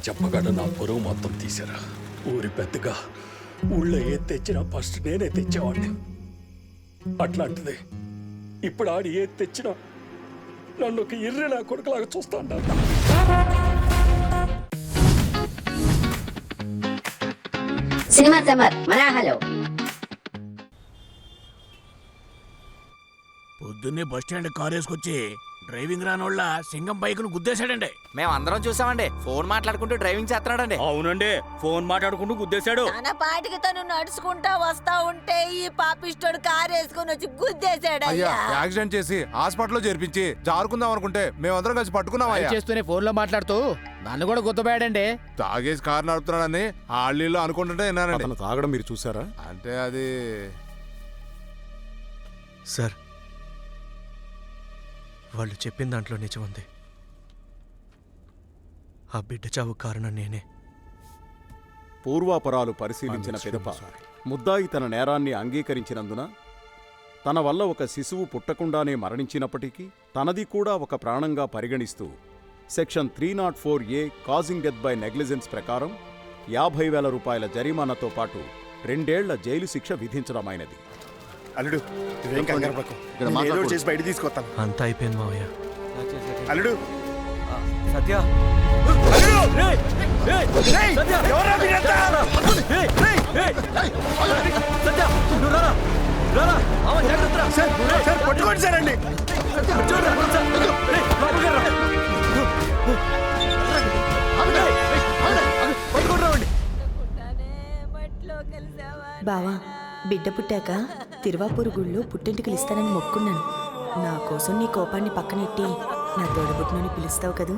చెప్పగాడు నా పొరుగు మొత్తం తీశారా. ఊరి పెద్దగా ఊళ్ళో ఏ తెచ్చినా ఫస్ట్ నేనే తెచ్చేవాడిని. అట్లాంటిది ఇప్పుడు ఆడి ఏ తెచ్చినా నన్ను ఒక ఇర్రె నా కొడుకులాగా చూస్తా ఉంటాను. సినిమా సమర్ మనాహలో పొద్దున్నే బస్ స్టాండ్ కార్ వేసుకొచ్చి డ్రైవింగ్ రానోళ్ళ సింగం బైక్ ను గుద్దేశాడండి. మేము అందరం చూసామండి. ఫోన్ మాట్లాడుకుంటూ డ్రైవింగ్ చేస్తున్నాడండి. అవునండి, ఫోన్ మాట్లాడుకుంటూ గుద్దేశాడు. తన పాటికి తను నడుచుకుంటా వస్తా ఉంటే ఈ పాపిస్టోడు కారు వేసుకుని వచ్చి గుద్దేశాడు. యాక్సిడెంట్ చేసి హాస్పిటల్లో చేర్పించి జారుకుందాం అనుకుంటే మేమందరం కలిసి పట్టుకున్నాం. చేస్తూనే ఫోన్ లో మాట్లాడుతూ నన్ను కూడా గుద్దబోయాడండి. తాగేసి కారు నడుపుతున్నాడని ఆళ్ళీళ్ళు అనుకుంటుంటే విన్నానండి. అతను తాగడం మీరు చూసారా? అంటే అది సార్, వాళ్ళు చెప్పిన దాంట్లో నిజం ఉంది. ఆ బిడ్డ చావు కారణం నేనే. పూర్వాపరాలు పరిశీలించిన పిదప ముద్దాయి తన నేరాన్ని అంగీకరించినందున తన వల్ల ఒక శిశువు పుట్టకుండానే మరణించినప్పటికీ తనది కూడా ఒక ప్రాణంగా పరిగణిస్తూ section 304A causing death by negligence ప్రకారం 50,000 రూపాయల జరిమానాతో పాటు 2 ఏళ్ల జైలు శిక్ష విధించడమైనది. అల్లుడు, ఇదేం కంగారు పడకు. ఏదో చేసి బయట తీసుకొస్తాను. అంతా అయిపోయింది మావయ్య. అల్లుడు, సత్య పట్టుకోండి సార్ అండి. బావా, బిడ్డ పుట్టాక తిరువాపూరు గుళ్ళో పుట్టింటికి ఇస్తానని మొక్కున్నాను. నా కోసం నీ కోపాన్ని పక్కనెట్టి నా తోడబుట్టుని పిలుస్తావు కదూ?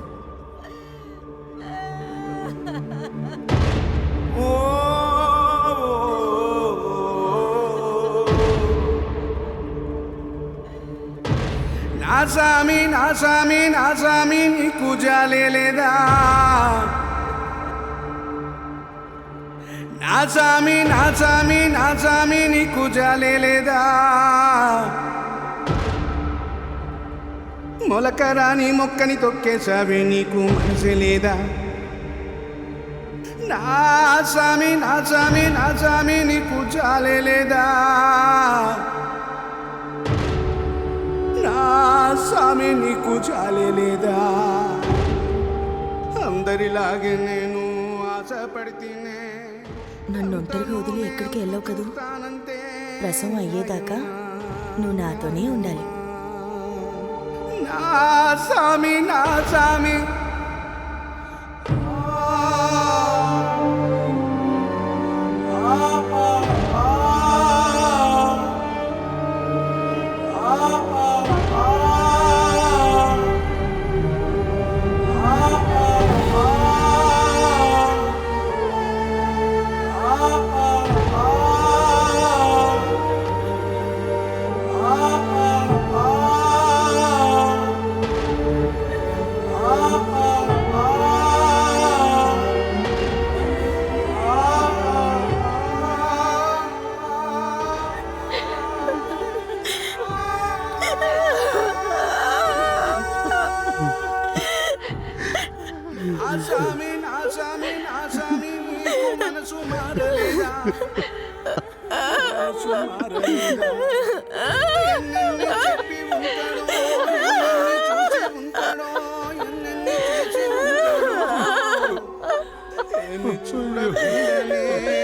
నా సామి నా సామి నా సామి నీకు జాలేదా? నా సామి నా సామి నా సామి నీకు జాలేదా? మొలకరాని మొక్కని తొక్కేసావే, నీకు మనసు లేదా? నా సామి నా సామి నా సామి నీకు జాలేదా? నా సామి నీకు జాలేదా? అందరిలాగే నేను ఆశపడితేనే నన్ను ఒంటరిగా వదిలి ఎక్కడికి వెళ్ళవు కదూ? ప్రసవం అయ్యేదాకా నువ్వు నాతోనే ఉండాలి. నా సామి నా సామి ఆసామి నాసామి నాసామి నీకు మనసు మారలేదా? మనసు మారలేదా? ఎన్నెన్ని చెప్పి ఉంటాడో, ఎన్నెన్ని చూసి ఉంటాడో, ఎన్నెన్ని చేసి ఉంటాడో. ఏమి చూడకుండానే,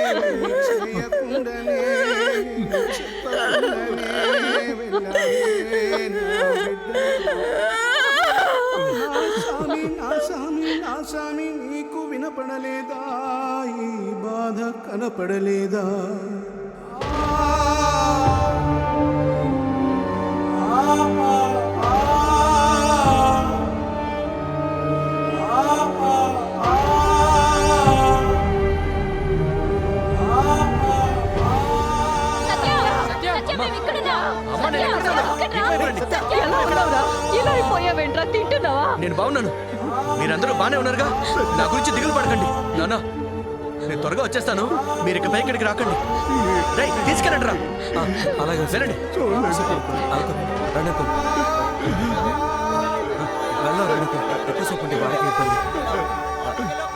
ఏమి చేయకుండానే, ఏమి చెప్పకుండానే వెళ్ళాలే నా బిడ్డ. నా సామి నీకు వినపడలేదా? ఈ బాధ కనపడలేదా? నేను బాగున్నాను. మీరందరూ బానే ఉన్నారుగా? నా గురించి దిగులు పడకండి నాన్న. నేను త్వరగా వచ్చేస్తాను. మీరు ఇక పైకి రాకండి. తీసుకెళ్ళండి రా. అలాగే సరేండి. ఎక్కువ